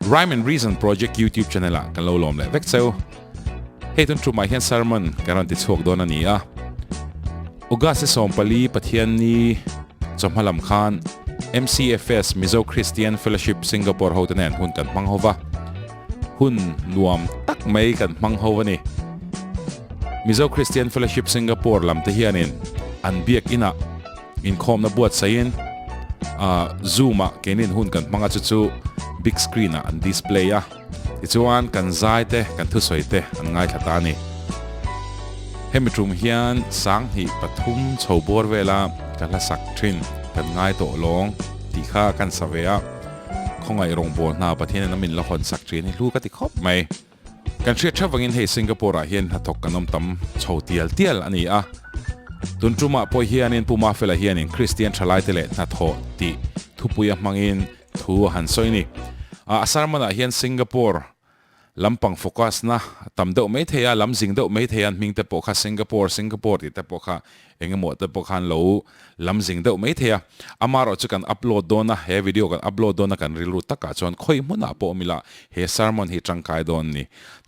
Rhyme and Reason Project YouTube channel kan lo lom le vek cheu hei tun tru mai hian sermon karon ti chhok don ani a uga se sompali pathian ni chomhalam khan MCFS Mizo Christian Fellowship Singapore hotanen hun kan manghova hun nuam tak mai kan manghova ni Mizo Christian Fellowship Singapore lam te hianin an biak ina in khom na buat sain Zoom kenin hun kan manga chu big screen an display a tichuan kan zaite kan thu soite an ngai thata ni hemitrum hian sang hi pathum chhobor vela kan la sak thin kan ngai to long ti kha kan savea khongai rong bol na pathian na min la hon sak thin lu ka ti khop mai kan thria thawangin he Singapore hian hathok kanom tam chhotial tial ani a tuntruma po hianin puma fela hianin Christian thalai tele na tho ti thupuya mangin thu han soini asarmana hian Singapore lampang focus na tamdo mai theya lamjing do mai theyan mingte po kha Singapore ti te po kha engemo te po khan lo lamjing do mai theya amaro chu kan upload dona he video kan upload dona kan rilu taka chon khoi muna po mila he sermon hi tangkai don ni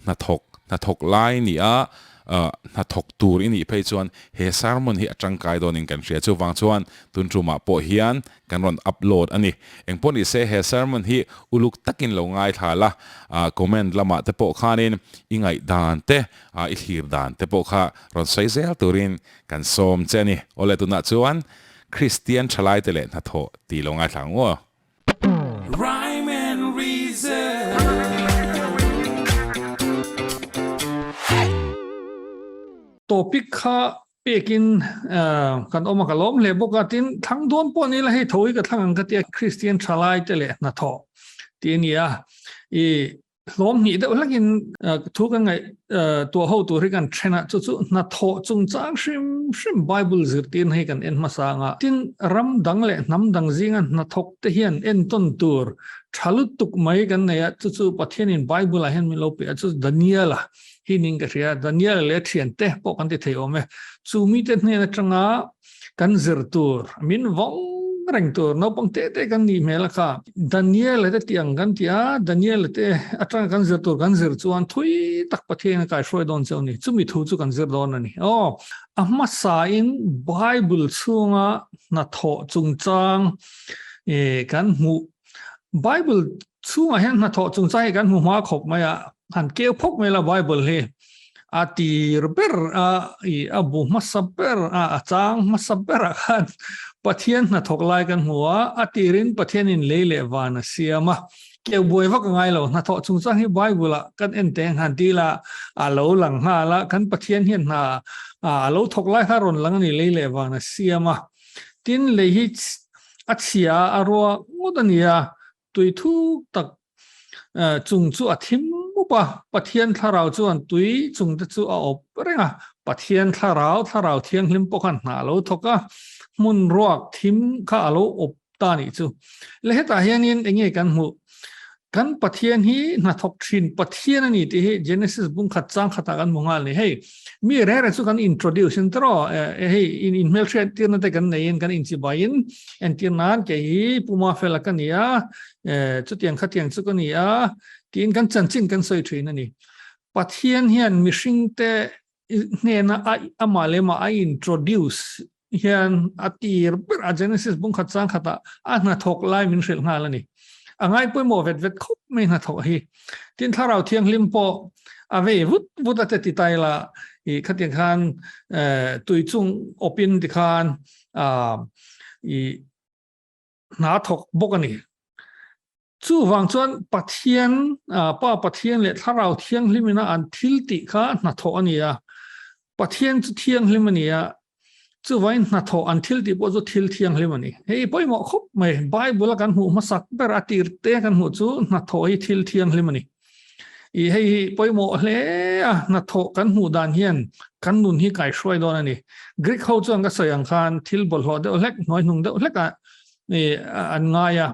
na thok lai ni a na thok tur ini phei chuan he sermon hi atangkai don in kan ria chu wang chuan tuntruma po hian kan ron upload ani engpon i se he sermon hi uluk takin lo ngai thala comment lama te po khanin ingai dan te i hir dan te po kha ron saizel turin kan som cheni ole tuna chuan Christian thalai tele na tho ti lo ngai thangwa Rhyme and Reason topic kha pekin kan oma kalom le boka tin thang don po ni la hei thoi ka thang ka tia Christian thalai tele na tho ti nia I lom ni da lakin thu kan ngai to ho to ri kan thena chu na tho chung chang shim Bible zir tin hei kan en masanga tin ram dang le nam dang zinga na thok te hian en ton tur thalut tuk mai kan ne ya chu pathian in Bible a hen mi lo pe chu Daniel hining ka ria Daniel le thian te po kan ti thei ome chu mi te ne na tanga kan zir tur min wong reng tur no pang te kan ni mela kha Daniel le tiang kan tia Daniel te atang kan zir tur kan zir chuan thui tak pathian ka shroi don cheu ni chu mi thu chu kan zir don ani amma sa in Bible chunga na tho chung chang kan mu Bible chunga hen na tho chung chai kan mu ma khop maya han keu phok mela Bible he ati ber abu masaber chang masaber khan pathian na thok lai kan huwa atirin pathian in leile wana siama keu boi vak ngai lo na tho chung chang hi Bible kan en teng han tila alo lang ha la kan pathian hian na alo thok lai haron lang ni leile wana siama tin le hi achia arwa modania tui thu tak chung chu athim pa pathian tharau chuan tui chung te chu a op renga pathian tharau thiang hlim pokhan na lo thoka mun ruak thim kha alo op ta ni chu le heta hianin enge kan mu kan pathian hi na thok thin pathian ani te hi Genesis bung khat chang khata kan mungal ni hey mi re chu kan introduction tro hey in melchizedek tirna te kan nein kan in chibain en tirnan ke hi puma fela kan ya chu tiang khatiang chu kan ya tin kan chanchin kan soi thin ani pathian hian mishing te ne na amale ma I introduce hian atir ber Genesis bung khat chang khata na thok lai min hrel nga lani angai poi mo vet khop me na tho hi tin tharau thiang hlim po ave vut ate ti taila I khatiang khan tui chung opin ti khan I na thok bokani chu wang chuan pathian pathian le tharau thiang hlimina an thil ti kha na tho ania pathian chu thiang hlimania chu vain na tho an thil ti po chu thil thiang hlimani hei poimo khop mai Bible kan hu masak ber atir te kan hu chu na tho hi thil thiang hlimani I hei poimo hle na tho kan hu dan hian kan nun hi kai shroi don ani Greek ho chuan ka soyang khan thil bol ho de lek noi nung de lek an ngaya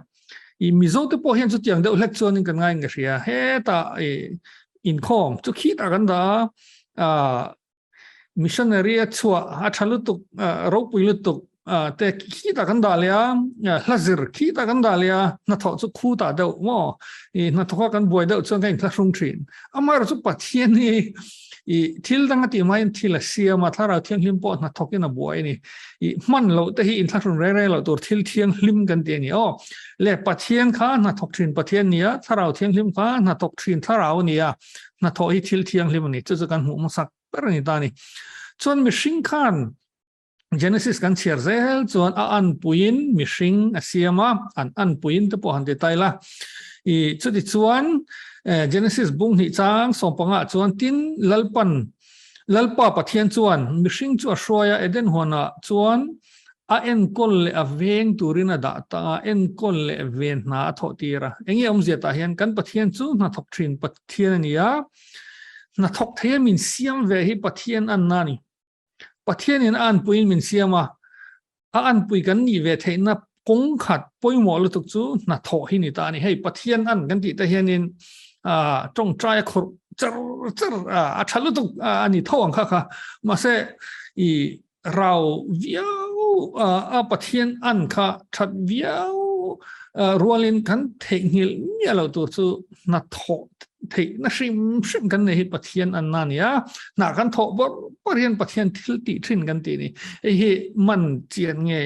I mizo te po hian chu tiang de lek chuan in kan ngai nga ria he ta in khom chu khit a kan da missionary chua a thalutuk ro puilutuk แต่ขี้ตากันดาเลียลาซิร์ขี้ตากันดาเลียนัทจุคู่ตาเดาโม่นัทก็กันบวยเดาจนกันคลาสรุงทรีนอามาเราจุปัทเทียนี่ทิลดังติมาอินทิลเซียมาถ้าเราเที่ยงลิมปอนัทกินบวยนี่มันเราแต่ที่อินคลาสรุงเร่ๆเราตัวทิลเที่ยงลิมกันเตียนี่อ๋อเล่ปัทเทียนข้านัททรีนปัทเทียนเนี่ยถ้าเราเที่ยงลิมข้านัททรีนถ้าเราเนี่ยนัทที่ทิลเที่ยงลิมนี่จะกันหัวมันสักเป็นนี่ตานี่ส่วนมิชิงคันGenesis kan cherzel chuan a an puin mihring a siama an puin te pawh han te taila I chuti chuan Genesis bung hi chang sompanga chuan tin lalpa pathian chuan mihring chu a hruaya eden hona chuan a en kol le a veng turina da ta en kol le ven na tho tira engi omzia ta hian kan pathian chu na thok thin pathian ania na thok the min siam ve hi pathian an nani pathian in an puin min siama an pui kan ni ve theina kong khat poimo lu tuk chu na tho hi ni ta ni hei pathian an kan ti ta hianin tong trai khur char a thalu tuk ani thawang kha ma se I rau viau a pathian an kha that viau rualin kan thengil mi lo tu chu na tho thei na shim kan nei pathian an na nia na kan tho bor rian pathian thil ti thin kan ti ni hi man chian nge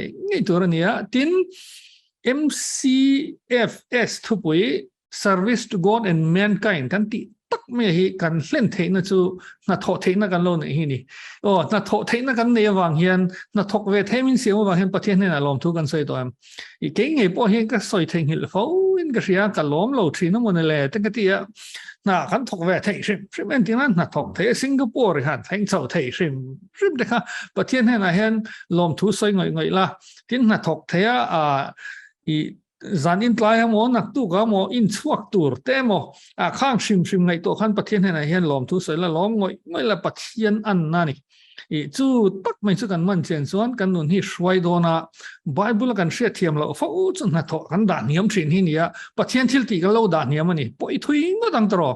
tur ania tin MCFS thupui service to God and mankind kan ti tak me hi kan hlen thei na chu na tho thei na kan lo nei hi ni na tho thei na kan nei wang hian na thok ve thei min siam wang hian pathian ne na lom thu kan soi to am I ke nge po hi ka soi thei hil fo in ka ria ka lom lo thi na mon le te ka ti na kan thok ve thei shim en tin na thok thei Singapore han theng chau thei shim de kha pathian ne na hian lom thu soi ngoi la tin na thok thei I zanin tlai mo nak tu ka mo in chuak tur te mo khang shim ngai to khan pathian he na hian lom thu soi la lom ngoi la pathian an na ni I chu tak mai chu kan man chen chuan kan nun hi hruai dona Bible kan hria thiam lo fo chu na tho kan da niam thin hi nia pathian thil ti ka lo da niam ani poi thui ngo dang tro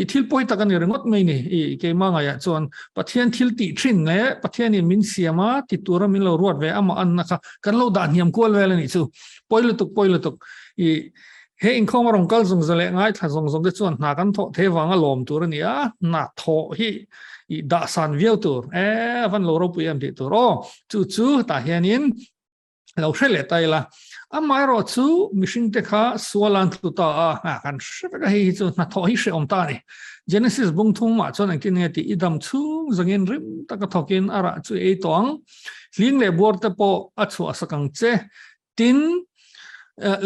I thil poi ta kan ringot mai ni ke ma nga ya chuan pathian thil ti thin le pathian in min siama ti tura min lo ruat ve ama an na kha kan lo da niam kol ve la ni chu poi lu tuk I he in khong rong kal zung zale ngai tha zong de chuan na kan tho the wanga lom tur ania na tho hi I da san viau tur van lo ro puyam ti tur chu ta hianin lo hrele tai la amai ro chu mishing te kha swalan tu ta kan shaka hi chu na tho hi she om ta ni Genesis bung thung ma chon an kin nge ti idam chu zangin rim ta ka thokin ara chu e tong ling le bor te po a chu asakang che tin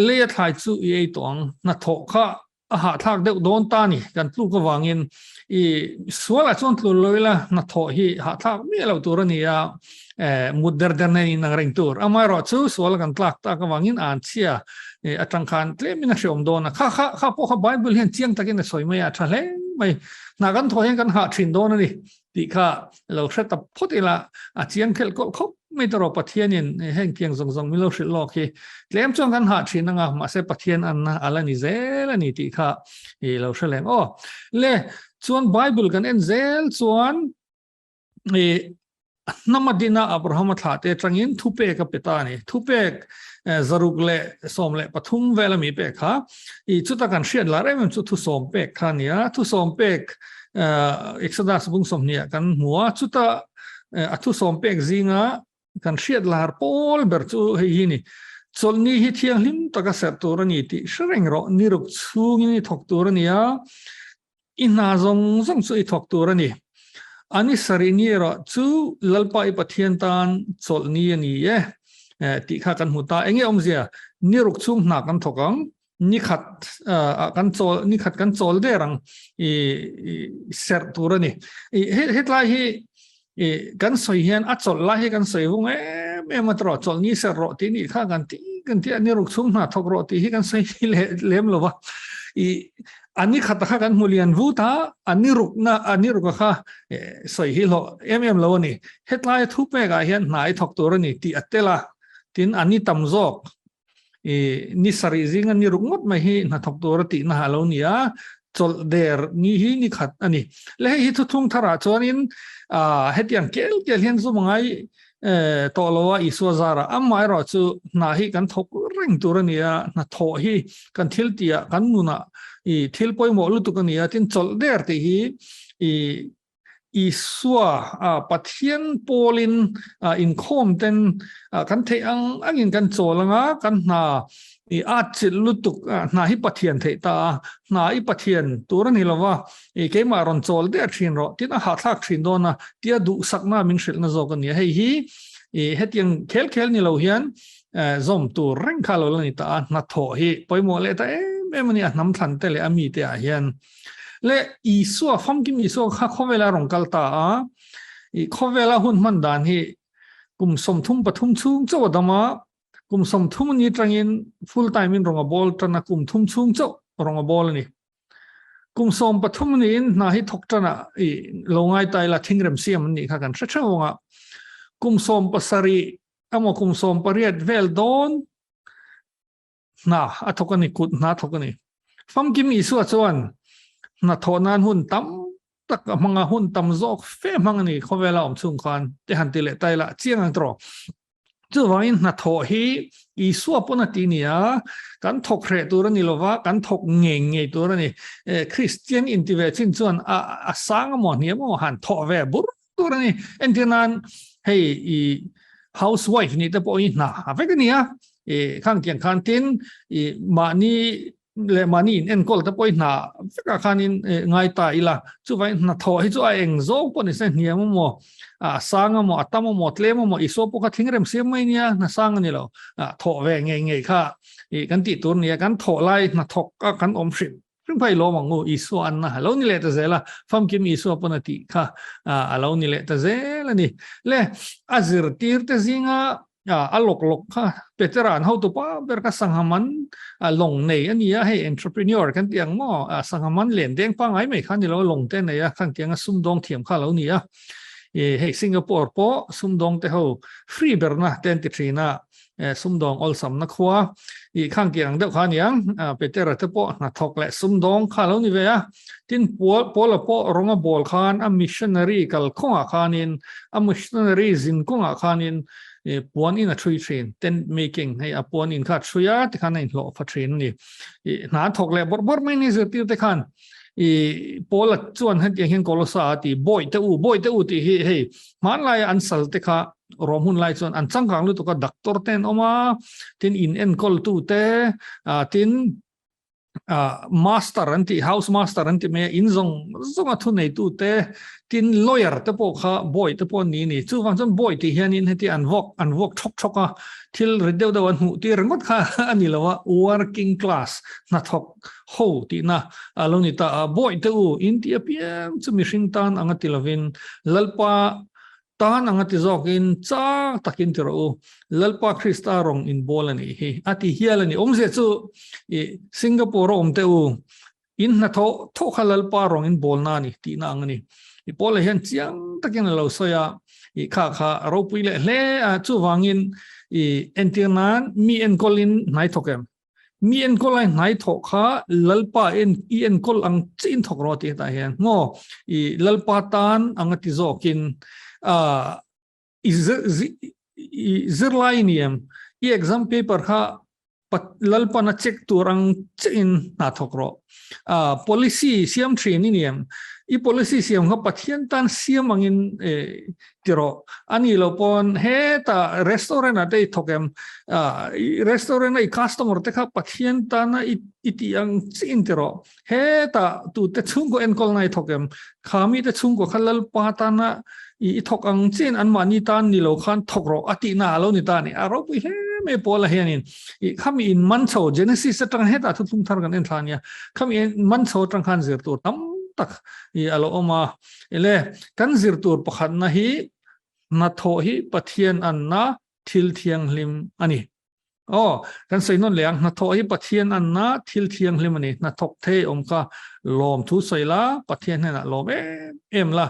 le thai chu e tong na tho kha a ha thak de don ta ni kan tlu ko wangin I swala chon tlu loila na tho hi ha thak mi lo tur ni ya mudder der nei nang reng tur amai ro chu swala kan tlak ta ka wangin an chia atang khan tle mi na shom don na kha po kha Bible hian chiang takin soi mai a thale mai na kan tho hian kan ha thin don ni ti kha lo hret ta photila a chiang khel ko khop mai tro pathian in hen kiang zong mi lo shil lo khi tlem chong kan ha thin nga ma se pathian an na ala ni zel ani ti kha lo shaleng le chuan Bible kan en zel chuan namadina Abraham tha te tangin thupe ka petani thupek zaruk le som le pathum vela mi pe kha I chuta kan hriat la rem chu thu som pek kha nia thu som pek Exodus bung som nia kan hmuwa chuta thu som pek zinga kan hriat lar pol ber chu hi ni cholni hi thiang lim taka ser tur ani ti shreng ro niruk chung ni thok tur ania ina zong chu I thok tur ani ani sarini ro chu lalpa I pathian tan cholni ani ti kha kan huta enge omzia niruk chung na kan thokang ni khat kan chol de rang I ser tur ani hetla hi kan soi hian a chol la hi kan soi vung ma tro chol ni ser ro ti ni kha kan ti ani ruk chung na thok ro ti hi kan soi lem lo wa ani khata kha kan mulian vu ta ani ruk kha soi hi lo lo ni hetlai thu pe ga hian nai thok tur ni ti atela tin ani tamzok ni sari zinga ni ruk ngot mai hi na thok tur ti na halo nia chol der ni hi ni khat ani le hi thu thung thara chuanin hetian kel hian zu mangai ตัวเราว่าอิสวาซาระอันหมายเราจูนาฮิกันทกเร่งตัวนี้นะทอฮีกันทิลตียกันนุนะทิลปอยหมอลุตุกันนี้ทินจอลเดอร์ที่อิสวาปัทเทียนโพลินอินคอมเตนกันเทียงอันยินกันโจลงะกันนาอาจิลุตุกนาฮิปัทเทียนเทตานาฮิปัทเทียนตัวนี้เราว่าเกมารอนโจลเดอร์ทินเราที่น่าหาทักทินโดนะที่ดูสักน่ามินเชลน่าโจกันนี้ให้ฮีเฮ็ดยังเคลนี่เราเห็นzom tu reng khalo lani ta na tho hi poimo le ta mani nam than te le ami te a hian le isu fam kim isu kha khowela rong kal ta i khowela hun man dan hi kum som thum pathum chung chaw dama kum som thum ni trangin full time in rong a bol tana kum thum chung chaw rong a bol ni kum som pathum ni na hi thok tana i longai tai la thingrem siam ni kha kan thawanga kum som pasari amo kum som pariat vel don na atokani kut na thokani fam kim isu chuan na thonan hun tam tak manga hun tam zok fe mangani khowela chung khan te han tile taila chiang ang tro chu wain na tho hi isu apona tinia kan thok re tur ni lova kan thok nge tur ni christian intervention chuan a sang mo ni mo han tho ve bur tur ni entinan hei housewife ni te poi na avek ni khang kian khan tin mani le mani en kol te poi na veka khanin ngai ta ila chu vai na tho hi chu a eng zo po ni se niam mo sang mo atam mo tle mo iso po ka thingrem se mai nia na sang ni lo tho ve nge kha kan ti tur ni kan tho lai na thok ka kan om shimซึ่งไปโลมังงูอิสวานนะแล้วนี่แหละแต่เสร็จละฟังกิมอิสวาปนติค่ะแล้วนี่แหละแต่เสร็จละนี่เล่อาซิรตีร์แต่สิงอาลกค่ะเปเตอร์านเขาตัวป้าเบอร์กัสังหามันลงในอันนี้ให้ entrepreneur กันเตียงมั่วสังหามันเหรียญแดงป้าไงไม่คันนี่เราลงเต้นไหนข้างเตียงซุ่มดองเทียมค่ะแล้วนี่ให้สิงคโปร์ป้อซุ่มดองแต่เขาฟรีเบอร์นะเต้นติดทีน่ะซุ่มดองอลสัมนักขวาข้างเกียงเด็กข้านี่ยังเปเตอร์เตปนักทอกและซุ่มดองข้าแล้วนี่เวียทินปัวละปัวรองบอลขานมิชชันนารีกัลคงอาคานินมิชชันนารีซินคงอาคานินปวนอินทรีเทรนเต้นเมกิ่งให้ปวนอินข้าช่วยที่ข้าในหล่อฟัดเทรนนี่นักทอกและบอร์ไม่นี่จะตีแต่ขันปัวละจวนให้ยังเห็นกอลสาตีบอยเตอูตีเฮ้มันลายอันสัลติข้ารวมหุ่นไล่ส่วนอันสังกังลุตุก็ดักตอร์เทนออกมาทินอินเอ็นคอลตูเตทินมาสเตอร์อันที่เฮาส์มาสเตอร์อันที่เมียอินซงทุนในตูเตทินลอยร์เตปข้าบอยเตปนี่จู่ฟังจนบอยที่เฮียนินให้ที่อันวอกชกทิลรีเดลเดวันหูที่รังกดข้าอันนี้ละว่า working class นัทกโหที่น่ะลงนี่ตาบอยเตอูอินที่เปียมจะมีสิ่งต่างอังติลวินลลปาตานอังติจอกินจ้าตักินที่เราลลปาคริสตารองอินโบลันี่อาทิเฮียลันี่เสียจู่สิงคโปร์เตอูอินนัทโตขลลปารองอินโบลนานี่ที่นั่งนี่พอเลยเห็นเสียงตักินเราสอยข้าเราปุยเล่จู่วังอินเอ็นที่นั้นมีเอ็นคอลินไหนทอกเอ็มมีเอ็นคอลินไหนทอกข้าลลปาเอ็นคอลอังจินทอกรอตีตาเห็นงอลลปาตานอังติจอกินzirlainiam exam paper kha lalpana check turang chin na thokro policy siam traininiam policy siam kha pathian tan siam angin tiro ani lopon heta restaurant ate thokem restaurant ai customer te kha pathian tan iti ang chin tiro heta tu te chungo enkol nai thokem khami te chungo khalal patana thok ang chin an mani tan ni lo khan thokro ati na lo ni tani aro pi he me pola hianin khami in mancho genesis atang heta thum thar kan en thania khami in mancho tang khan zir tu tam tak alo oma ele kan zir tur pakhat na hi na tho hi pathian an na thil thiang lim ani kan sei non leang na tho hi pathian an na thil thiang lim ani na thok the om ka lom thu soila pathian na lom em la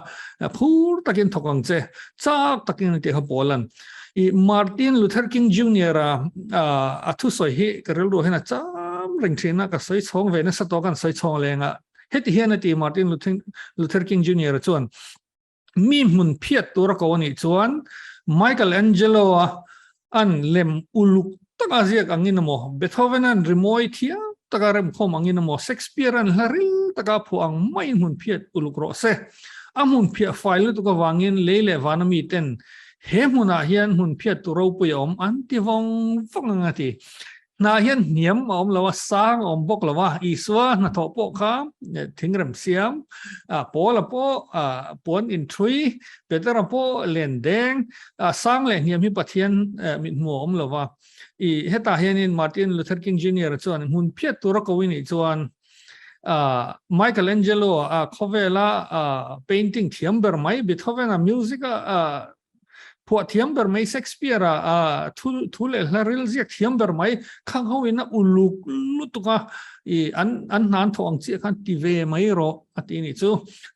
phur takin thokang che chak takin te ha bolan Martin Luther King Jr. Athu soi hi karel ro hena cham ring thina ka soi chong ve na sato kan soi chong lenga heti hian ati Martin Luther King Jr. chuan mi mun phiat tur ko ni chuan Michelangelo an lem uluk taka ziak angin mo Beethoven an remoi thia taka rem khom angin mo Shakespeare an laril taka phuang mai hun phiat uluk ro se amun phia file to ka wangin leile vanami ten he huna hian hun phiat tu ro pu yom an ti vong ngati na hian niam om lawa sang om bok lawa iswa na tho po kha thingram siam po la po pon in three better po len deng sang le niam hi pathian mit mo om lawa I heta hian in Martin Luther King Jr. chuan hun phiat tu ro ko wini chuan Michelangelo khovela painting thiamber mai Beethoven musicพวกเทียมเบอร์ไม่เซ็กซ์เปียร์ทุเล่ละริลเซียเทียมเบอร์ไม่ข้างเขาอินะอุลุกลุตุกะอันนั้นทองเสียกันทีเวไม่รออันนี้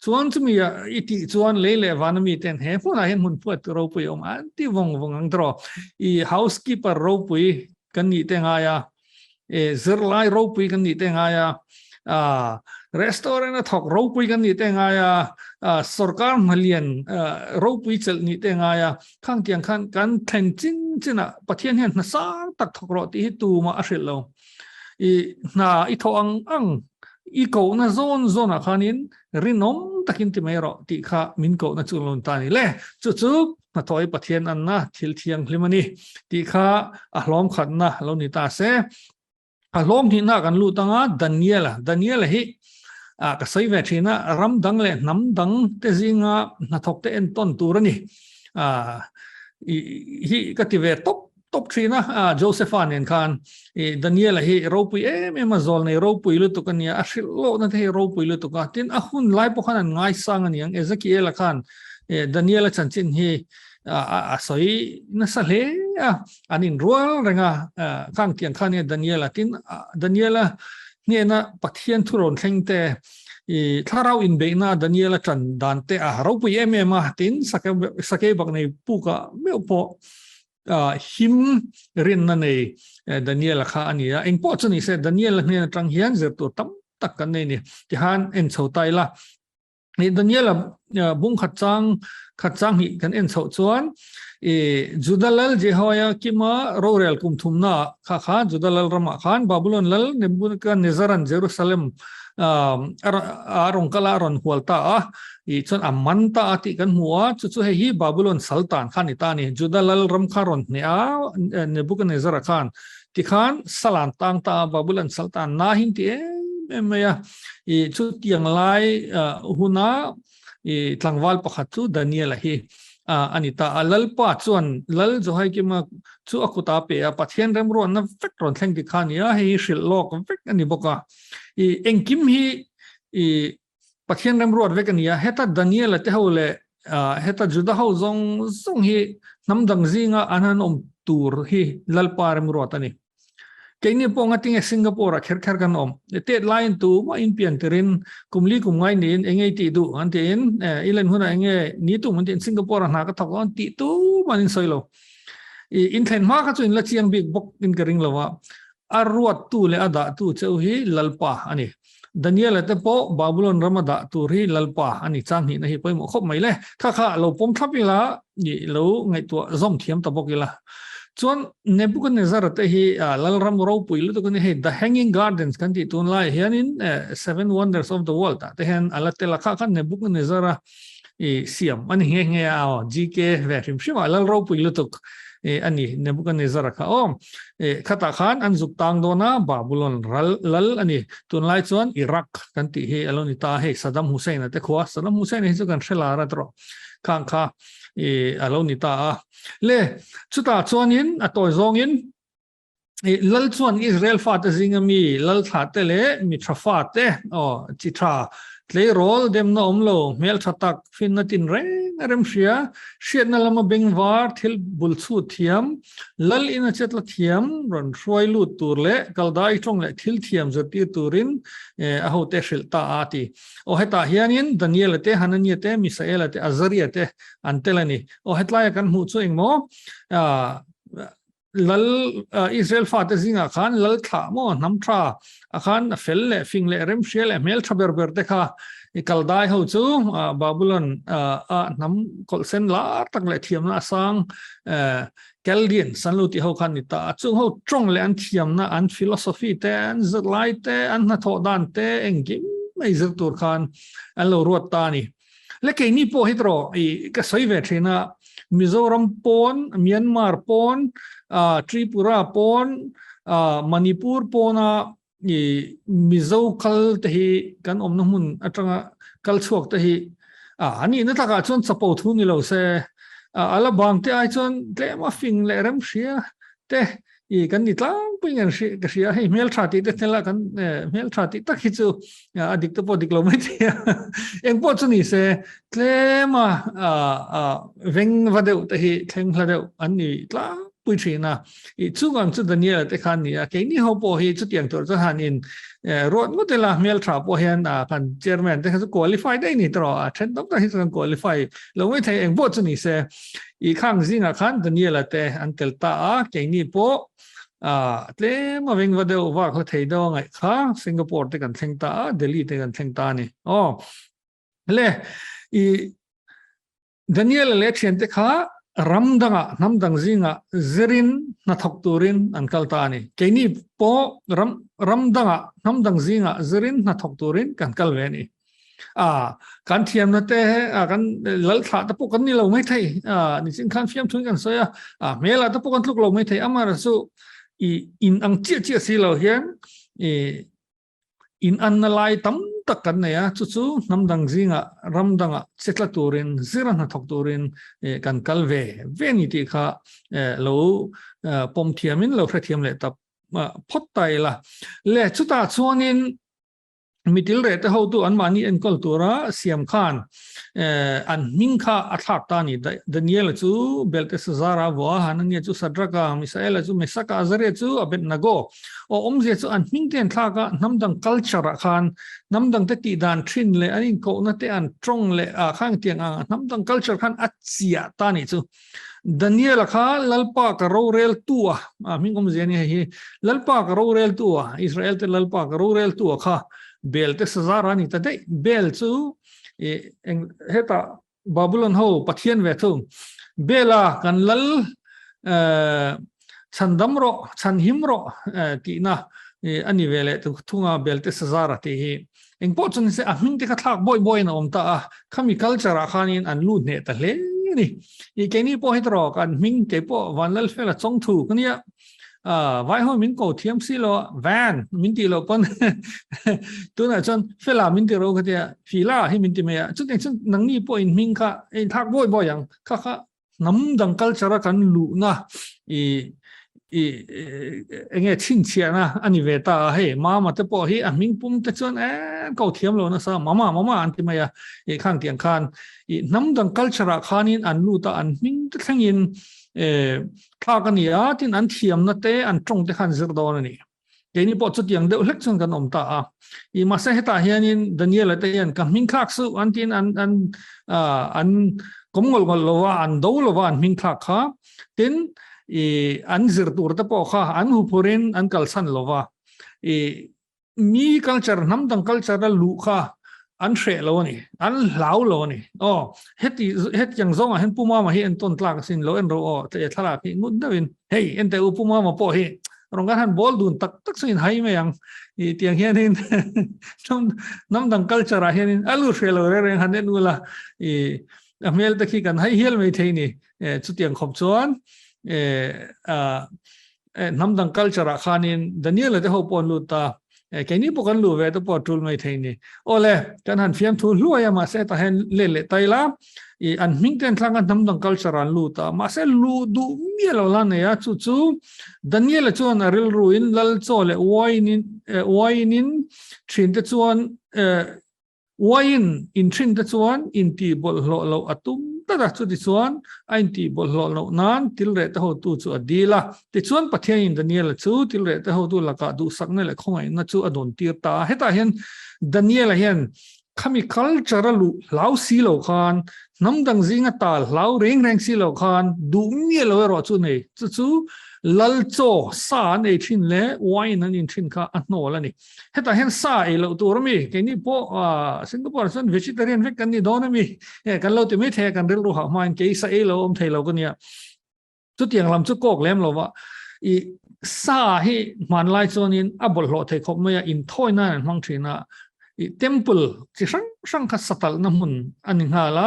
ส่วนจะมีอีที่ส่วนเล่ๆวันมีเต็นเหพวกนั้นเห็นมันพวดเราไปออกมาที่วงอังตรอhousekeeperเราไปกันนี่เต็งไงzirlaiเราไปกันนี่เต็งไงrestaurant thok ro pui kan ni te nga ya sarkar malian ro pui chel ni te nga ya khang tiang khan kan thlen chin china pathian hen na sa tak thok ro ti tu ma ashil lo na I tho ang I ko na zon a khanin rinom takin ti mai ro ti kha min ko na chulon ta ni le chu na thoi pathian an na thil thiang hlimani ti kha a hlom khat na lo ni ta se a hlom ni na kan lu tanga Daniel hi ka sai ve thina ram dang le nam dang te zinga na thok te en ton turani hi ka ti ve top thina Josephine en khan Daniel hi ropui mazol nei ropui lu to kan ya ashil lo na the ropui lu to ka tin a hun lai po khan ngai sang ani ang Ezekiel khan Daniel chanchin hi a soi na sa le anin rual renga kang tiang khan Daniel tin Daniel nghe na pathian thuron thlengte tharau in be na Daniel chan dante ro pui ma tin sake bak nei puka meopo him rin na nei Daniel kha ania eng po chuni se Daniel ne tang hian zer tu tam tak kan nei ni ti han en chhotai la ni Daniel bung khatchang hi kan en chho chuan Judalal Jehoya kima rorel kum thumna kha Judalal Rama Khan Babylon lal Nebuchadnezzar Jerusalem arong kalaron hualta chon amanta ati kan huwa chu hi Babylon Sultan Khan itani Judalal Ram Kharon ne Nebuchadnezzar Khan ti khan salan tang ta Babylon Sultan na hin ti meya chu tiang lai huna tlangwal pakhat chu Daniel hi anita alalpa chuan lal zo hai ki ma chu akuta pe pathian rem ro na vek ron thleng ki khan ya hi shil lok vek ani boka engkim hi pathian rem ro vek ani ya heta Daniel te hole heta juda ho zong hi namdang zinga anan tur hi lalpa rem ro tani keini po ngating Singapore kher kan te line tu ma in pian terin kumli kumngai nin engei ti du antin ilen huna enge ni tu mun tin Singapore na ka thok on ti tu manin soilo in thlen ma ka chu in la chiang big bok in kering lawa arwat tu le ada tu cheu hi lalpa ani Daniel te po Babylon ramada tu ri lalpa ani chang hi na hi poi mo khop mai le kha lo pom thapila ni lo ngai tu zom thiam ta bokila chuan Nebuchadnezzar te hi lalram ro pui lu to kan he the hanging gardens kan ti tun lai hianin seven wonders of the world te hen alate la kha Nebuchadnezzar siam ani nge GK verim shima lal ro pui lu to ani Nebuchadnezzar kha khata khan anzuk tang dona Babylon lal ani tun lai chuan Iraq kan ti he aloni ta he Saddam Hussein te khwa Saddam Hussein hi chu kan thela ra tro khang kha aloni ta le chuta chuanin atoi zongin lal chuan Israel fa te zingami lal tha te le mi trafa te chitra tlei rol dem na omlo mel thatak fin na tin rem shia na lama bengwar thil bulchu thiam lal ina chetla thiam ron roi lu tur le kaldai tong le thil thiam zati turin aho te shil ta ati heta hianin Daniel te Hananiah te Misael te Azariah te antelani hetla kan hu chu engmo lal Israel fa te zinga khan lal tha mo nam tra akhan fel le fing le rem shel le mel thaber ber te kha ikal dai ho chu Babylon nam kol sen la tak le thiam na sang Chaldean san lu ti ho khan ni ta chu ho trong le an thiam na an philosophy te an zlai te an na tho dan te engim mai zir tur khan an lo ruat ta ni le ke ni po hitro I ka soi ve thina Mizoram pon Myanmar pon Tripura pon Manipur pona I Mizo kal te hi kan om na mun atanga kal chuak te hi ani na taka chon sapo thu ni lo se ala bang te ai chon te ma fing le ram sia te I kan ni tlang ping an ka sia hei mel thati te tela kan mel thati tak hi chu adik to po dik lo mai te eng po chu ni se tlema veng vadeu te hi thleng hladeu an ni tlang pui thina I chu gang chu Daniel te khan ni ke ni ho po hi chu tiang tor cha han in rot mo te la mel tha po hian kan chairman te chu qualify dai ni tro then dom ta hi chu qualify lo mai thei eng po chu ni se I khang zinga khan Daniel te an tel ta ke ni po tle ma veng vadeu wa kho thei do ngai kha Singapore te kan thleng ta Delhi te kan thleng ta ni le I Daniel le chen te kha ramdanga namdang zinga zirin na thok turin an kalta ni keini po ramdanga namdang zinga zirin na thok turin kan kalve ni kan thiam na te kan lal tha ta po kan ni lo mai thei ni sin khan fiam thun kan soya mela ta po kan tluk lo mai thei amara su in ang chia si lo hian in analai tam takkan ne ya chu namdang zinga ramdanga setla turin ziran na thok turin kan kalve veni ti kha lo pom thiamin lo thra thiam le tap phot tai la le chuta chuanin mitil re te ho tu an mani en kol tura siam khan an mingkha athak ta ni Daniel chu belte sazara wa hanani chu sadraka misael chu mesaka azare chu abednago o omje chu an mingten thaka namdang culture khan namdang te ti dan thin le anin ko na te an trong le khang tiang namdang culture khan achia ta ni chu Daniel kha lalpa ka ro rel tua mingom zeni hi lalpa ka ro rel tua Israel te lalpa ka ro rel tua kha bel te sazara ni ta dei bel chu heta Babylon ho pathian ve thum bela kan lal chandamro chanhimro ti na ani vele tu thunga bel te sazara ti hi eng po chun se ahming te ka thak boy na om ta khami culture khanin an lu ne ta hle ni I ke ni po hitro kan ming ke po wanlal fela chong thu kania vai ho min ko thiam si lo van min ti lo pon tu na chon fela min ti ro ka tia fila hi min ti me chu te chun nang ni po in ming kha in thak boy yang kha nam dang culture kan lu na enge chin chia na ani ve ta he ma te po hi ming pum te chon ko thiam lo na sa mama an ti me ya khang tiang khan nam dang culture khanin an lu ta an ming te thangin thla kan ya tin an thiam na te an trong te khan zir do na ni ke ni po chu tiang de lek chon kan om ta ma se heta hianin Daniel te yan ka ming khak su an tin an komngol gol lo wa an do lo wa an ming khak kha tin an zir tur ta po kha an hu purin an kal san lo wa mi culture nam dang culture la lu kha an shre lo ni an lau lo ni het yang zong hen puma ma hi en ton tlak sin lo en ro te thala ki ngun dawin hey en te puma ma po hi rongan han bol dun tak sin hai me yang tiang hianin nam dang culture hianin alu shre lo re han den ula amel ta ki kan hai hiel me thei ni chu tiang khop chuan nam dang culture khanin Daniel te ho pon lu ta cái ní bộ con lùa về tôi bỏ trùl mày thấy nè, ole cho nên phim thu lùa ya mà sẽ ta hen lệ tay lá, anh mình tên thằng anh nằm trong culture anh lùa ta mà sẽ lùa đủ mía lâu lan này á chú Daniel cho anh real ruin lal cho lệ wine train te chuan wine in train te chuan in ti bol lo atum ta chu ti chuan ain ti bol lo nan til re ta ho tu chu adila ti chuan pathian in Daniel chu til re ta ho tu la ka du sak ne le khongai na chu adon tir ta heta hian Daniel hian khami culture lu lau si lo khan nam dang zinga tal lau reng si lo khan du mi lo ro chu nei chu lal cho sa nei thin le wine an in thin kha an no la ni heta hen sa e lo tur mi ke ni po Singapore son vegetarian vek kan ni don mi kan lo ti mi the kan ril ru ha man ke sa e lo thei lo kan ya chu tiang lam chu kok lem lo wa i sa hi man lai chonin abol lo thei khop me in thoi na mang thina i temple chi sang kha satal na mun ani nga la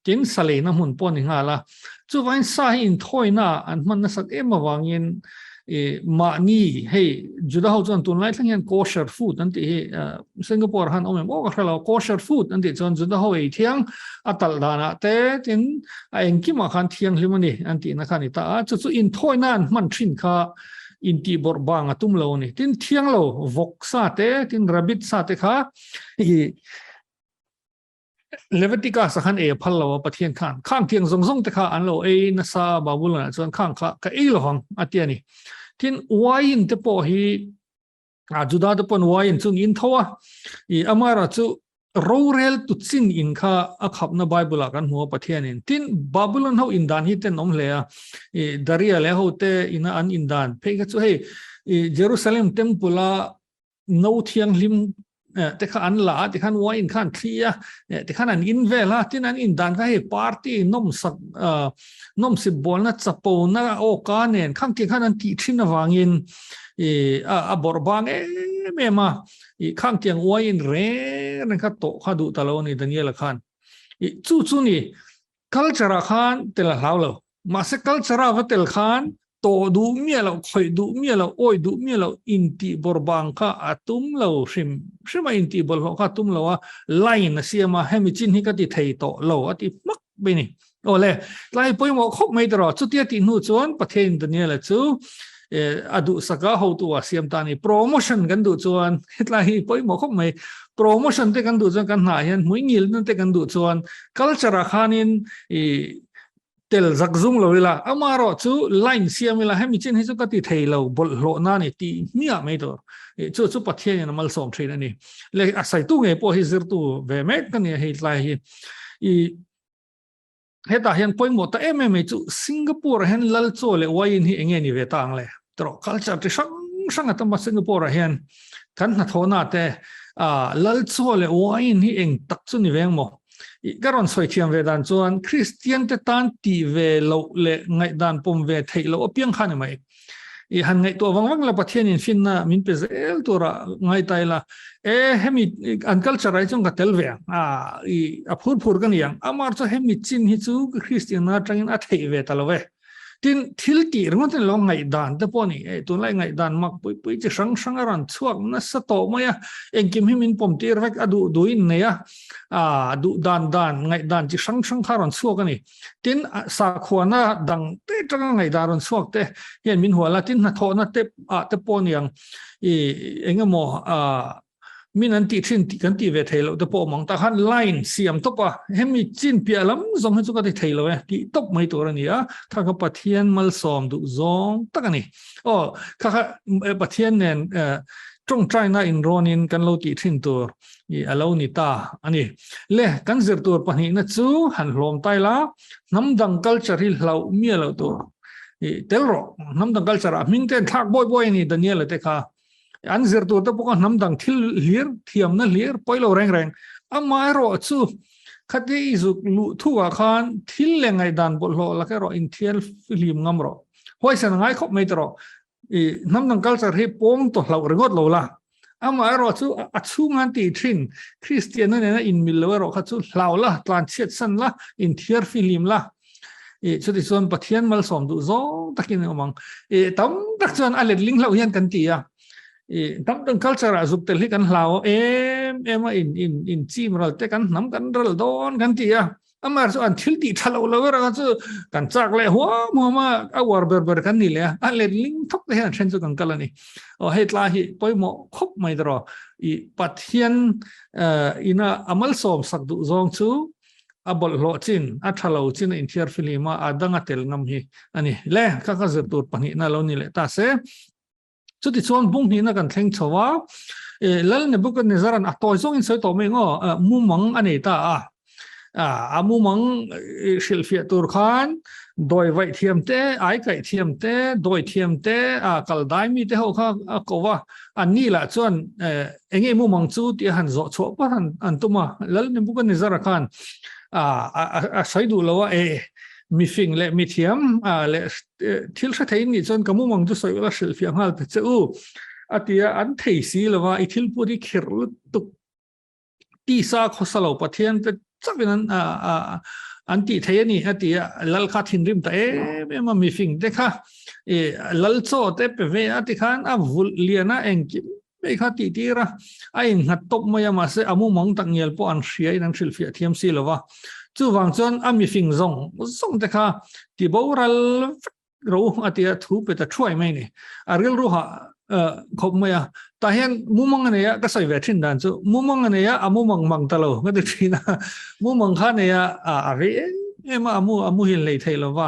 tin sale na mun pon nga la chu vain sa in thoi na an man na sak em awangin ma ni hey juda ho chon tun lai thang kosher food an ti Singapore han om mo ka lo kosher food an ti chon juda ho e thiang atal dana te tin a engki ma khan thiang limani an ti na khani ta chu chu in thoi na man thin kha in ti bor bang atum lo ni tin thiang lo vok sa te tin rabbit sa te kha Leviticus khan e phal lo pathian khan khang thiang zong zong te kha an lo e na sa babul na chon khang kha ka e lo hang atiani tin wine te po hi juda te pon wine chung in thowa I amara chu rorel tu chin in kha a khap na bible kan hu pathian in tin babylon ho in dan hi te nom le a daria le ho te ina an in dan phe ka chu he Jerusalem temple a no thiang lim te kha an la te khan wine khan thia te khan an in vela tin an in dan ka he party nom sak nom si bol na chapo na o ka nen khang ki khan an ti thin awangin a borbang me ma I khang tiang wine re ren kha to kha du ta lo ni Daniel khan chu chu ni culture khan tel haulo ma se culture va tel khan to du mi lo khoi du mi lo oi du mi lo inti borbang kha atum lo shima inti bol kha tum lo a line siama hemi chin hi ka ti thei to lo ati mak be ni ole lai poi mo khop mai dro chu tia ti nu chon pathen Daniel chu adu saka ho tu asiam tani promotion kan du chuan hetla hi poi mo khop mai promotion te kan du chuan kan na hian muingil nan te kan du chuan culture khanin tel zakzung lo ila amaro chu line siamila hemi chin hi chu ka ti thei lo bol lo na ni ti mia mai to chu pathian na mal som threin ani le asai tu nge po hi zir tu ve me kan ni hi tlai hi heta hian poi mo ta em chu Singapore hen lal cho le wain hi enge ni ve tang le tro culture ti sang atama Singapore hian kan na thona te lal cho le wain hi eng tak chu ni veng mo garon soi thiam ve dan chuan Christian te tan ti ve lo le ngai dan pom ve thei lo piang khan mai han ngai to wang la pathian in fin na min pe zel to ra ngai tai la hemi an culture ai chung ka tel ve a phur kan yang amar cho hemi chin hi chu Christian na tangin a thei ve ta lo ve tin thil ti ron ten lo ngai dan te poni tu lai ngai dan mak pui chi sang ran chuak na sa to maya engkim himin pom tir vek adu duin ne ya du dan ngai dan chi sang kharon chuak ani tin sa khwana dang te tang ngai daron chuak te hian min huala tin na thona te poni yang engamo min an ti thin ti kan ti ve thelo te po mong ta han line siam to pa hemi chin pialam zong hu chu ka ti thelo ti top mai to ra ni a tha ka pathian mal som du zong takani kha pathian nen trong china in ronin kan lo ti thin tur alo ni ta ani le kan zir tur pani na chu han hlom tai la namdang culture hi hlau mi lo to telro namdang culture a min ten thak boy ni Daniel te kha an zir tur te pokon namdang thil lir thiam na lir poilo reng amai ro chu khati izu lu thuwa khan thil le ngai dan bol lo la ka ro in thiel film ngam ro hoi san ngai khop mai tro namdang culture hi pom to hlau rengot lo la amai ro chu achu ngan ti thin Christian na in mil lo ro kha chu hlau la tlan chet san la in thier film la chu ti son pathian mal som du zo takin omang tam tak chuan alet ling lo hian kan ti a tam culture azuk tel hi kan hlau em in chim ral te kan nam kan ral don kan ti a amar so an thil ti thalo lo ra chu kan chak le ho ma awar ber kan ni le a le ling thok te han chen chu kan kalani he tla hi poimo khop mai dro pathian ina amal som sak du zong chu abol lo chin a thalo chin in thiar filima adanga tel ngam hi ani le ka zir tur pani na lo ni le ta se chu ti chuan bung hi na kan thleng chowa lal ne bukan nezaran atoi zong in soi to me ngo mumang ani ta mumang shilfia tur khan doi vai thiam te ai kai thiam te doi thiam te kal dai mi te ho kha ko wa ani la chuan enge mumang chu ti han zo cho pa han antuma lal ne bukan nezara khan sai du lo mi fing le mi thiam le thil sa thein ni chon kamu mang du soi la shilfia hal pe chu atia an thei si lawa I thil puri khir tuk ti sa khosalo pathian pe chabinan an ti thei ni atia lal kha thin rim ta ma mi fing de kha lal cho te pe ve ati khan vul liana engki me kha ti ti ra ai ngat top maya ma se amu mong tak ngel po an hriai nan shilfia thiam si lawa chu wang chon ami fing zong te kha ti boral ro atia thu pe ta thruai mai ni aril ru ha khop maya ta hian mumang ne ya ka sai ve thin dan chu mumang ne ya amumang mang ta lo nga de thina mumang kha ne ya re ema amu hin lei thei lo wa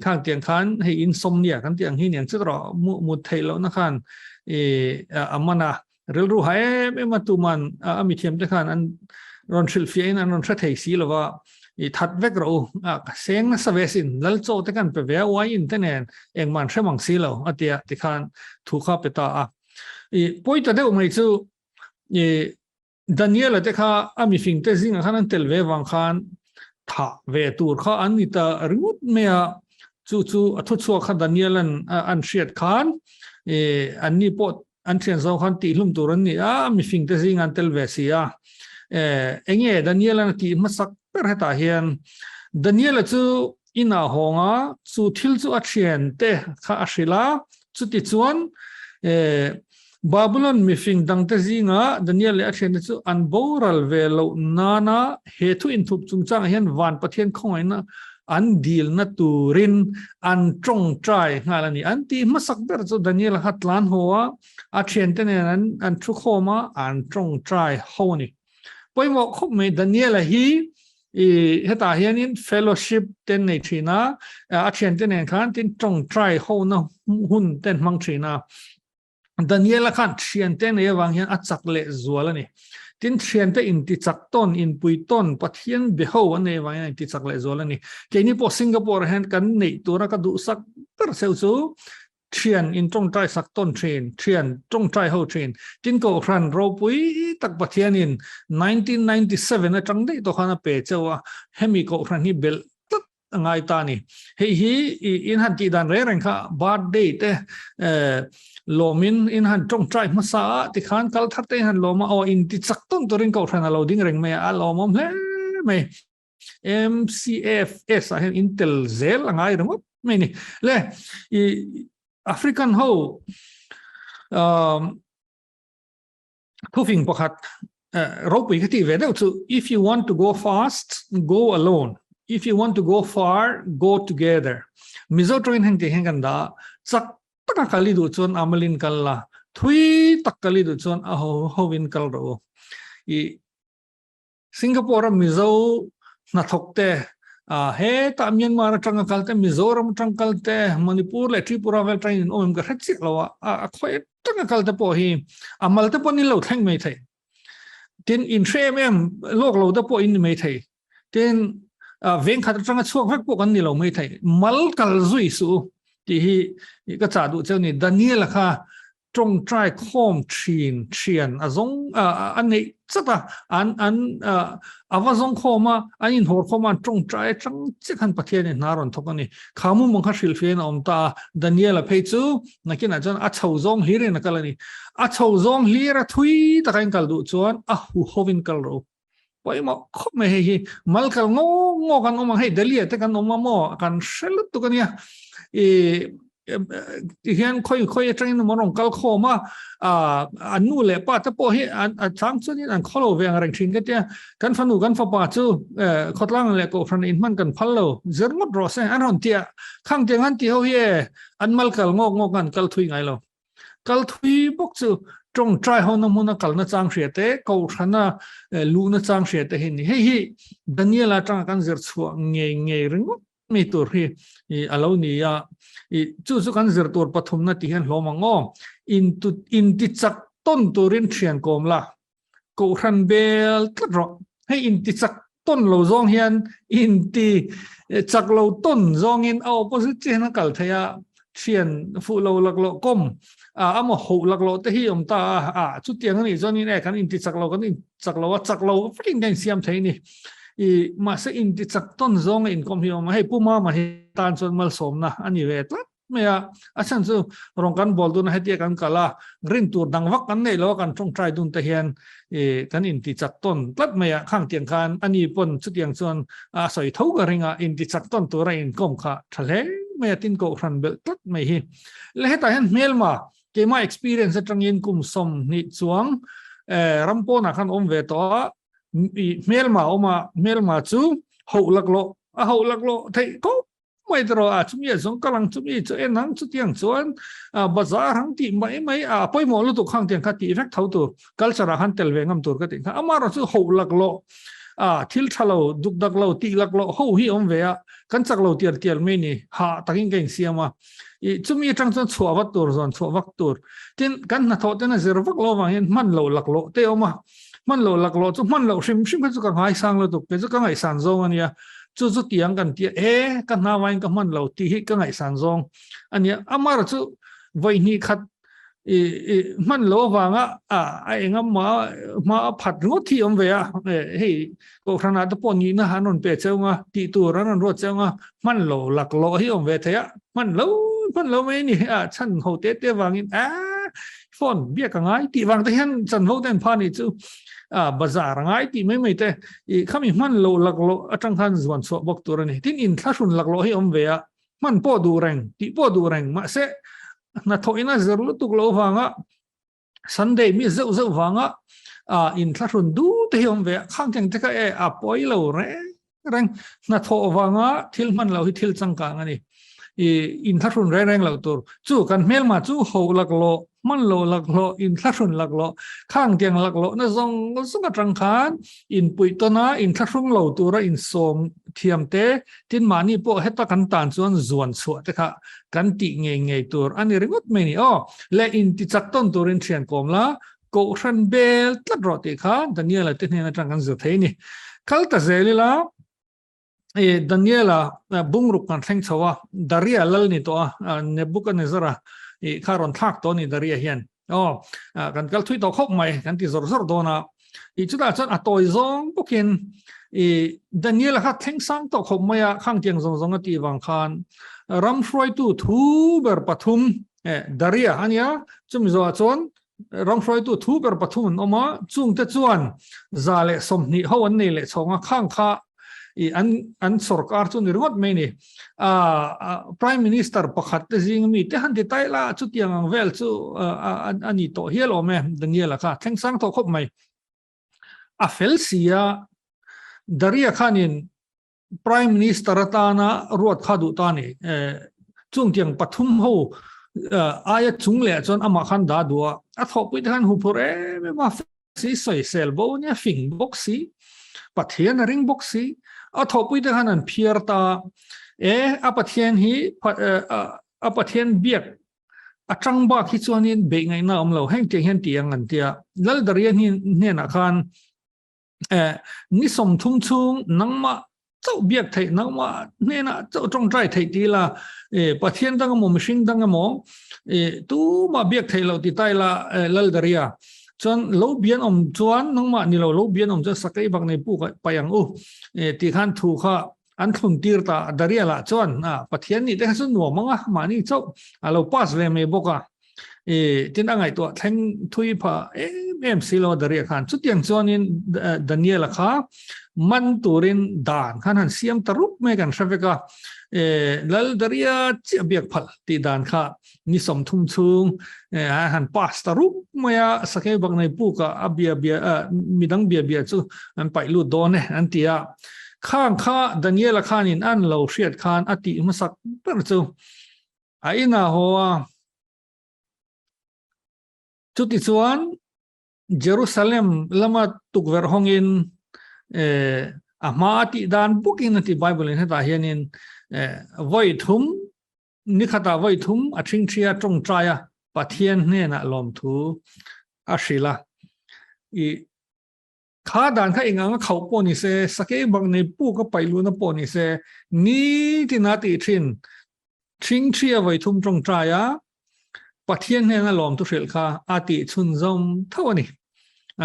khang tiang khan hei insomnia kan tiang hi niang chu ro mu thei lo na khan amana ril ru ha ema tuman ami thiam te khan an ron shil fiain an ron thei si lo wa that vek ro seng na savesin lal cho te kan pe ve wa in te nen eng man hремang si lo atia ti khan thu kha pe ta poi ta de mai chu Daniel te kha ami fing te zing khan an tel ve wang khan tha ve tur kha an ni ta ringut mea chu athu chu kha Daniel an shiat khan an ni pot an chen zo khan ti hlum tur an ni ami fing te zing an tel ve sia enge Daniel an ti masak per heta hian Daniel chu ina honga chu thil chu a thian te kha ashila chu ti chuan Babylon mi fing dang te zinga Daniel le a thian chu an boral velo nana he thu in thup chung chang hian van pathian khongaina an deal na turin an trong trai ngalani an ti masak ber chu Daniel hatlan hoa a thian te ne an thu khoma an trong trai honi poimo khop me Daniel hi heta hianin fellowship ten nei thina a thian ten en khan tin tong try ho na hun ten mang thina Daniel khan thian ten e wang hian achak le zualani tin thian te in ti chak ton in pui ton pathian be ho ane wang in ti chak le zualani keini po Singapore hen kan nei tura ka du sak per seu chu thian in tong try sak ton thian tong try ho train tin ko khan ro pui tak pathian in 1997 a tang dei to khana pe chewa hemi ko khan hi bel ngai ta ni hi in han ti dan re reng kha birthday te lomin in han tong try masa ti khan kal that te han loma o in ti chak ton to ring ko khan a loading reng me a lomom hle me MCFS a hen Intel zel ngai reng me ni le African ho thufing pakhat ropi khati ve deu chu if you want to go fast go alone if you want to go far go together mizo train hang te hang kan da chak taka kali du chon amalin kalla thui tak kali du chon a ho win kal ro Singapore mizo na thokte he ta Myanmar tang kalte Mizoram tang kalte Manipur le Tripura vel train om ka khatsi lawa a khoi tang kalte po hi amal te po ni lo thang mai thai tin in shame em lok lo da po in mai thai tin veng khat tang chuak vek po kan ni lo mai thai mal kal zui su ti hi ka cha du cheu ni Daniel kha trong try khom thian azong ani chata an avazong khoma anin hor khoma trong try chang chikhan pathian ni naron thokani khamu mongkha shilfen omta Daniel a pheichu nakina jon a chho zong hire na kalani a chho zong hira thui takain kal du chuan a hu hovin kal ro poimo khop me hi malkal ngo kan oma hei dalia te kan oma mo kan shelut tu kania hian khoi train morong kal khoma anu le pa ta po hi chang chu ni an kholo ve ang reng thin ka tia kan fanu kan fa pa chu khotlang le ko fran in man kan phallo zermot ro se an hon tia khang te han ti ho hi an mal kal ngo kan kal thui ngai lo kal thui bok chu trong trai ho na mun kal na chang hria te ko thana lu na chang hria te hin hi Daniela tang kan zer chu nge ring mi tur hi alo ni chu kan zer tur pathum na ti han hlomango in ti chak ต้นตัวเรียนเชียนกลมละกูรันเบลตลอดให้อินติจักต้นเราจงเฮียนอินติจักเราต้นจงอินเอาโพสิเจนักกัลทยาเชียนฟูเราหลักโลกมอามาหูหลักโลแต่ที่อมตาชุดเตียงนี่จนนี่แหละกันอินติจักเรากันอินจักเราว่าจักเราฟิ้งกันเสียมไทยนี่มาเสอินติจักต้นจงอินกรมที่มาให้ผู้มาให้ตานส่วนมาสมนะอันนี้เวทละไม่อะอาจารย์จะรองกันบอลตัวนั้นให้เตียกันกะละรินตัวดังวักกันเนี่ยแล้วกันตรงใจดุนตะเฮียนกันอินติจักต้นตัดไม่อะข้างเตียงคันอันนี้ปนชุดเตียงส่วนใส่เท่ากันเองอินติจักต้นตัวไรอินกรมค่ะทะเลไม่ตินโกรันเบลตัดไม่ฮีและให้แต่เห็นเมลมาเกี่ยมา experience จังยินกุมสมนิจวงรำปนักขันอมเวตัวเมลมาจูหูหลักโลหูหลักโลไทยก็ไม่ตรอจุมีสงกำลังจุมีจะเอ็นนังจุดยังส่วนบาซาหังที่ไม่ไปหมอลุตุข้างเตียงขัดที่ effect เท่าตัวกัลชราหันเตลเวงัมตัวก็ติงอามาเราจูหูหลักโลทิลชะโลดุกดักโลตีหลักโลหูฮีอมเวะกันจักโลเตียไม่นี่หาตักิงเก่งเสียมาจุมีจังส่วนชัววัตตัวส่วนชัววัตตัวที่กันนัทโตที่นั่นเสือวักโลว่าเห็นมันโลหลักโลเตอมามันโลหลักโลจุมันโลชิมก็จะกังหายสังโลตุกจะกังหายสันโซอันเนี้ยจุดเตียงกันเตียกันหาวันกันมันโลตีฮิกังหายสันโซอันเนี้ยอามาเราจุวันนี้ขัดมันโลว่างไอ้งั้นมาผัดงดที่อมเวะเฮ้ยก็ขนาดปนนี้นะฮะนนเปเจ้ามาตีตัวนั้นรถเจ้ามามันโลหลักโลที่อมเวทเถอะมันโลไม่นี่ฉันเขาเตะวางอินฟอนเบี้ยกังไงตีวางแต่เห็นฉันเขาเต้นพานี่จูบาซาร์ไงตีไม่แต่ข้ามีมันโลหลักโลจังคันส่วนสวบกตัวนี้ที่อินท้าชุนหลักโลที่อมเวะมันพอดูแรงตีพอดูแรงมาเสนัทโอินะจะรู้ตุกโลฟังซันเดย์มีเจ้าฟังอินทรุนดูที่อมเวะข้างจังจะก็ปอยเราแรงนัทโอฟังทิลมันเราทิลจังกังอันนี้อินทรุนแรงเราตัวจู่กันเมลมาจู่หูหลักโลมันโลหลักโลอินทรุนหลักโลข้างเตียงหลักโลนั่นส่งจังคันอินปุยตัวน่ะอินทรุนเราตัวระอินสมเทียมเตทินมานี่พวกเฮตกันตานส่วนสวดแต่ค่ะกันติเงยตัวอันนี้เรื่องวัดไม่นี่และอินติจักต้นตัวเรียนเชียนกอมละโกรันเบลตัดรอติค่ะดันเนียละที่นี่นะจังกันสุดท้ายนี่คัลตาเซลิละดันเนียละบุ้งรุกกันเซงชัวดาริอาลลนี่ตัวเนบุกันเนซาระคารอนทักตัวนี้ดาริอาเฮียนกันกัลทุยตัวคบใหม่กันที่ซอร์โดนะจุดอาจารย์ตัวอีซองพวกกินดันเนียละค่ะเทงสังตัวคบใหม่ข้างเตียงซองตีวังคันรัมฟรอยตูทูเบอร์ปฐุมดาริอาอันนี้จุดมิโซอาจารย์รัมฟรอยตูทูเบอร์ปฐุมออกมาจุงเตจวนซาเลสมนิฮาวันนี้เลยชงข้างข้าอันสุรการจุนเรื่องไม่เนี่ยPrime Minister ประคัตจริงมีแต่หันที่ไต้ละจุดยังเวลจูอันนี้โตเฮียโลเมดันเนียละค่ะทั้งสังโตคบไหมเฟลเซียดาริอาคานิน Prime Minister ตานะรวดขาดุตานี่จุงเตียงปฐุมหูอายจุงเล่จนอามาคันดาดัวทบไปทางหูพเรไม่มาสีสวยเซลโบเนี่ยฟิงบ็อกซี่ปัทเทียนริงบ็อกซี่ทบไปทางนั้นเพียร์ตาปัทเทียนฮีปัทเทียนเบียกจังบ้าคิดว่านี่เบงไงนะเราให้เจเห็นเตียงกันเตียแล้วดาริยนี่เนี่ยนะคันนิสมทุ่งชุงนังมาเจ้าเบียกไทยนังมาเนี่ยนะเจ้าจงใจไทยตีละปัทเทียนตั้งมองชิงตั้งมองตู้มาเบียกไทยเราตีใต้ละแล้วดาริยจนเราเบียนจวนนังมานี่เราเบียนจะสักไอ้บางในปุ๊กไปยังตีขันถูกค่ะอันทุนตีร์ตาดาริยละจวนปัทเทียนนี่แต่ส่วนหนัวมั้งมานี่เจ้าเราปัสเลยไม่บอกที่นั่งไงตัวแทงทุยพาซีโลดาริยขันสุดยังจวนนี่ดันเนียละค่ะมันตูรินด่านขันหันเสียมตรุปไม่กันใช่ไหมก็แล้วดาริยเจียเบียกพัลตีด่านค่ะนิสมทุ่มชุงหันปัสตรุปไม่สักไอ้บางในปุ๊กเบียมีดังเบียจู่อันไปลุดโดนเนี่ยอันที่ข้างข้าดันเนียละข้านินอันเราเชียดข้านอติมาสักเปิดจู่ไอ้น่าหัวจุดที่ส่วนเยรูซาเล็มละมาตุกเวอร์ฮองอินมาติดานบุกินที่ไบเบิลนี่ตาเฮียนินไว้ทุ่มนิขตาไว้ทุ่มชิงเชียจงใจปัทเทียนเนี่ยนะลมทู อาศิลาอีข้าด่านข้าเองอ่ะเขาปนิเสสเกบังในปูก็ไปรู้นะปนิเสนี่ที่นาติชินชิงเชียไว้ทุ่มตรงใจอ่ะปะเทียนเนี่ยนะลอมตุเสลข้าอาติชุนจอมเท่านี้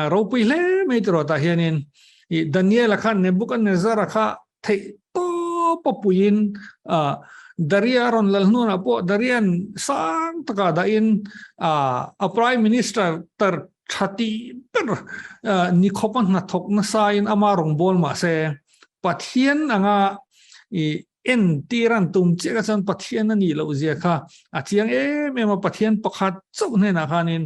เราไปเล่ไม่ตรอตาเฮียนินอีดันเนียละขันเนี่ยบุกันเนซาระข้าเทโตปปุยินดาริยารอนลลนูนะปอดาริยันสังตะกาดาอินPrime Minister ตร์ชัติเปอร์นิคปันนัทกนัสไซน์อามารองบอลมาเซปัทเทียนอ่ะเอ็นตีรันตุมเจ้าสันปัทเทียนนั่นนี่เราเสียค่ะอาทิยังเมื่อมาปัทเทียนประคัดเจ้าเนี่ยนะฮะนี่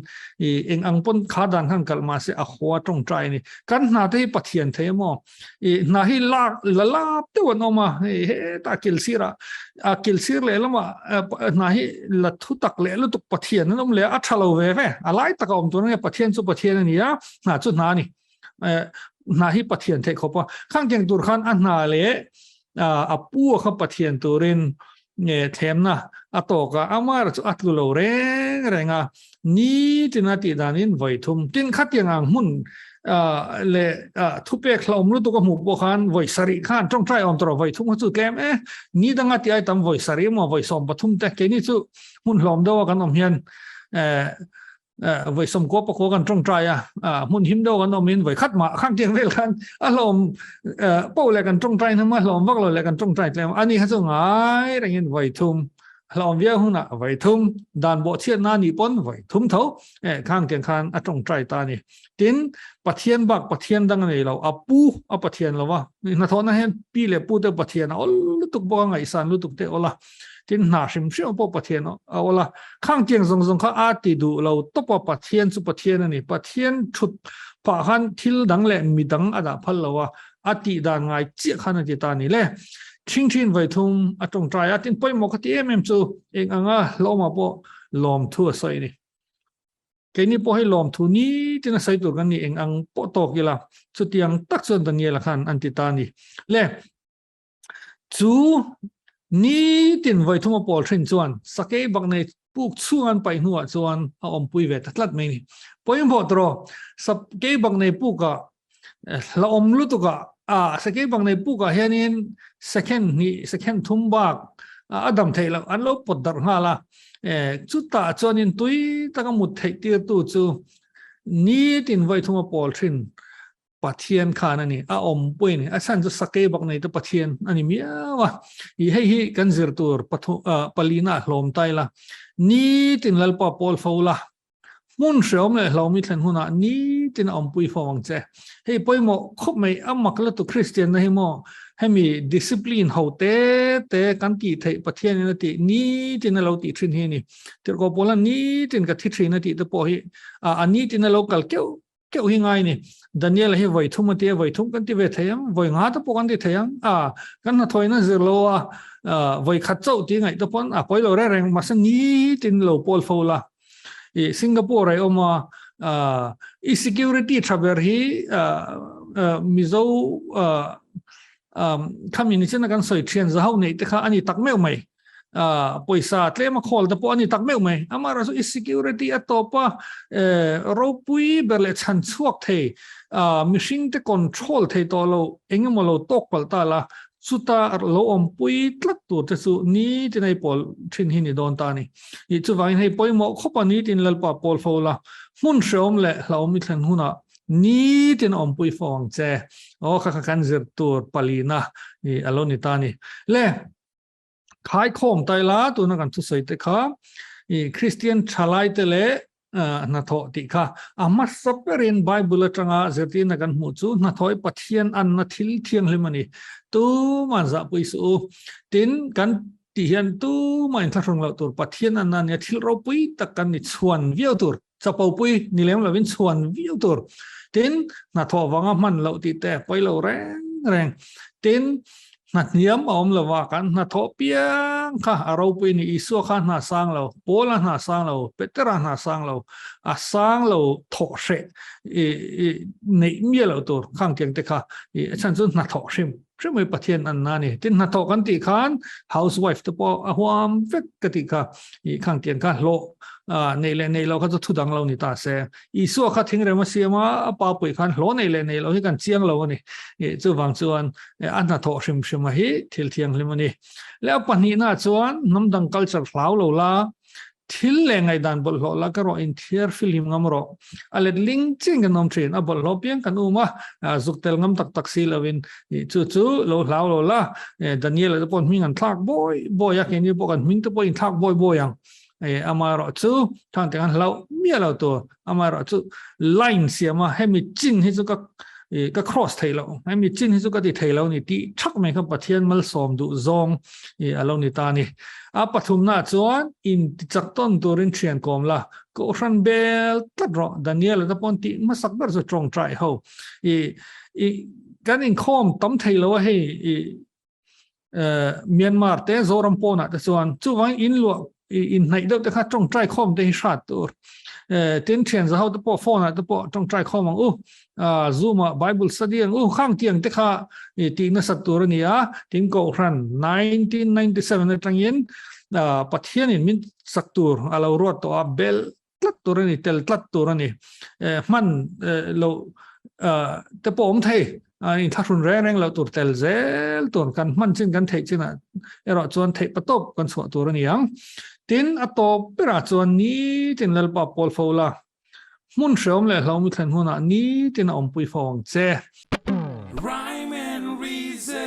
เอ็งอังปนขาดันขันกัลมาเสอขวาตรงใจนี่กันนาที่ปัทเทียนเทมอนาฮิลากละลาบตัวน้องมาตากิลซีระกิลซีร์เลยละมานาฮิละทุตักเลยละตุกปัทเทียนนั่นเลยอัชลาเวเฟอะไรตะกอมตัวนี้ปัทเทียนสุปัทเทียนนี่นะนาจุดนานี่นาฮิปัทเทียนเทขบว่าข้างเกียงตุรขันอันนาเลยปูเขาปะเทียนตัวเรนเนี่ยเทมนะตอกอามาร์จุอัตลุโลเรงนี่ที่นาทีดานินไว้ทุ่มจินขัดยังหุ่นเลทุเปกลอมรู้ตัวกับหมู่บุคคลไว้สริขันจ้องใจอมตัวไว้ทุ่มจุดแกมนี่ดังที่ไอ้ตำไว้สริมาไว้สมปฐุมแต่แกนี่จุหุ่นลอมเดากันอมเฮียนไว้สมกบประโคกันตรงใจหุ่นหิมเดากันอมินไว้คัดมาข้างเตียงเวลกันอารมณ์เป้าแลกันตรงใจนะมาลอมวักเราแลกันตรงใจแล้วอันนี้เขาจะง่ายอะไรเงี้ยไว้ทุ่มลอมเวียหุ่นไว้ทุ่มด่านโบเทียนนานีปนไว้ทุ่มเท่าข้างเตียงคันตรงใจตานี่ตินปะเทียนบักปะเทียนดังนี้เราปูปะเทียนเราว่านาทอนะเห็นปีเล็บปูเตปะเทียนลุตุกบังไงสันลุตุกเตอละที่นาชิมเชื่อปปะเทียนเอาละข้างเจียงทรงเขาอาติดูเราตบปะเทียนสุปะเทียนนี่ปะเทียนชุดปะขันทิลดังแหลมมีดังอาดาพัลละว่าอาติดานไงเจียขันจิตานี่แหละชิงไว้ทุ่มตรงใจตินไปมกติเอ็มจูเองอ่ะล้อมาปอลอมทั่วใส่นี่แค่นี้พอให้ลอมทุนี้ที่น่าใส่ตัวกันนี่เองอังปอตอกกีฬาสุดยังตักส่วนตันเยละขันอันติตานี่แหละจูนี่ตินไว้ทุ่มปอลเทรนจวนสักเก็บักในปุกส่วนไปหัวจวนเอาอมปุยเวทัดลัดไม่นี่พอยังพอตรอสักเก็บักในปุกก็เราอมลุตุก็สักเก็บักในปุกก็เฮียนินsecondทุ่มบักดัมเทลอันลบปดดาร์ฮาละจุดตาจวนินตุยตะกมุดเทตีตัวจูนี่ตินไว้ทุ่มปอลเทรนปัทเทียนขานันนี่อมปุยนี่ฉันจะสักเก็บักในตัวปัทเทียนอันนี้มีวะให้กันเจอตัวปลีน่าลมไตละนี่ตินลลปะปอลฟาวละมุนเสียมเลยเรามีทันหัวหน้านี่ตินอมปุยฟาวงเจให้ปุยโมคบไม่มักละตัวคริสเตียนนะให้โมให้มีดิสซิปลินเขาเตกันตีเทปัทเทียนนี่ตินี่ตินเราติทรินเฮนี่ติก็ปอลนี่ตินกับทิทรินนี่ติตัวปอให้อันนี้ตินเรากัลเกี่ยวยังไงนี่ดันเนียลให้ไว้ทุ่มเตียไว้ทุ่มกันที่เวทยังไว้งาตัวปกันที่เทียงกันน่ะถอยน่ะเจอโลไว้ขัดเจ้าที่ไงตัวปนปอยเราแรงมาสันนี้ตินเราปอลฟาวละสิงคโปร์ไอ้ออกมาsecurity trouble ฮีมิโซคำนี้ฉันกันสอยเทียนจะเอาเนี่ยแต่ข้าอันนี้ตักไม่เอาไหมปอยซาเตลมาคอลแต่พออันนี้ตักไม่เอาไหมอามาเราสุด security อัตโตปะเราปุยเบลชันสวกเทมิชิงเต control เทตัวเราเองมาเราตกปลตาละสุดตาเราอมปุยตลักตัวแต่สุนี้ที่ในปอลชินหินโดนตานี่อีจุดวันให้ปอยมาขบอันนี้ที่ในปอปอลฟาวละมุนเชื่อมเลยเรามีทันหุนะนี่ที่อมปุยฟองเจข้ากันเจอตัวปลีนะนี่อารมณ์นี่ตานี่เล่ขายของไตลาตัวนักการทุสายเตค่ะคริสเตียนชาลายเตเล่นาทอติค่ะมาสเปเรียนไบเบิลจังอาเจตินักการมุจูนาทอยปัทเทียนอันนาทิลเทียงเลยมันนี่ตัวมันจะไปสู่ตินกันที่เห็นตัวมันทั้งสองเราตัวปัทเทียนอันนั้นเนี่ยทิลเราปุยตะกันนิชวนวิวตัวจะเป่าปุยนี่เลยเราเป็นชวนวิวตัวตินนาทอวังมันเราติดแต่ไปเราแรงตินนัดเยี่ยมอมละว่ากันนัดทอเปียงค่ะเราไปนี่อิสุขันหาสร้างเราโปลันหาสร้างเราเปตราหาสร้างเราสร้างเราทอเสในเมียเราตัวข้างเกียงแต่ค่ะฉันจะนัดทอชิม ใช่ไหมประเทศอันนั้นนี่ที่นัทกันติขัน housewife ตัวปอหวามเวกกติกาอีข้างเตียนกันโลในเราก็จะทุดังเรานี่ตาเสอีสัวขัดทิ้งเรื่องมาเสียมาป้าปุ๋ยขันโลในเราที่กันเชียงเรานี่จู่บางส่วนอันนัทชิมมาฮิทิลเทียงเลยมันนี่แล้วปัจจุบันส่วนน้ำดัง culture ฟลาวเราละทิลเลงไงดันบอลโลละก็รออินเทียร์ฟิลิมงามรออะไรลิงจิงกันน้ำเทรนบอลโลเพียงกันมาจุกเตลงามตักซีลาวินจู่โลลาวโลละดานิเอลจะปนมิงันทักบอยอยากเห็นยี่ปกันมิงจะปนทักบอยยังอามารอจู่ทางแต่กันเราเมียเราตัวอามารอจู่ไลน์เสียมาให้มีจินให้จุกก็ cross ไทยเราให้มีจินให้จุกติไทยเรานี่ที่ชักไม่ครับประเทศมัลสอมดูซองเรานี่ตานี่ปฐุมนาจวนอินจักต้นตัวรินเชียนกอมละก็รันเบลตัดรอดานิเอลตะปอนติมาสักเบอร์จะตรงใจเขาการอินคอมตั้มไทยเราให้เมียนมาเตะโซรัมโปนะแต่ส่วนจู่วันอินลัวอินไหนเด็กแต่ข้าตรงใจคอมได้ชาติตัวเต็นเชียนจะเขาตะปอฟอนตะปอตรงใจคอมมังซูมาไบเบิลสตีงข้างเตียงแต่ข้าตีนัสักตัวนี้ทิ้งก็รัน1997ในตั้งยันประเทศนี้มีสักตัวเรารวดตัวเบลตัดตัวนี้เตลตัดตัวนี้มันเราแต่ผมไทยอินทักรุนแรงเราตัวเตลเซลตัวกันมันจึงกันเทจินะเราจวนเทปตบกันสวตัวนี้ยังทินอัตโตเปราจวนนี้ทินเลปปอลฟาวลามุนเชื่อมเลยเรามีทันหัวหน้านี้ทินอมปุยฟองเจ Rhyme and reason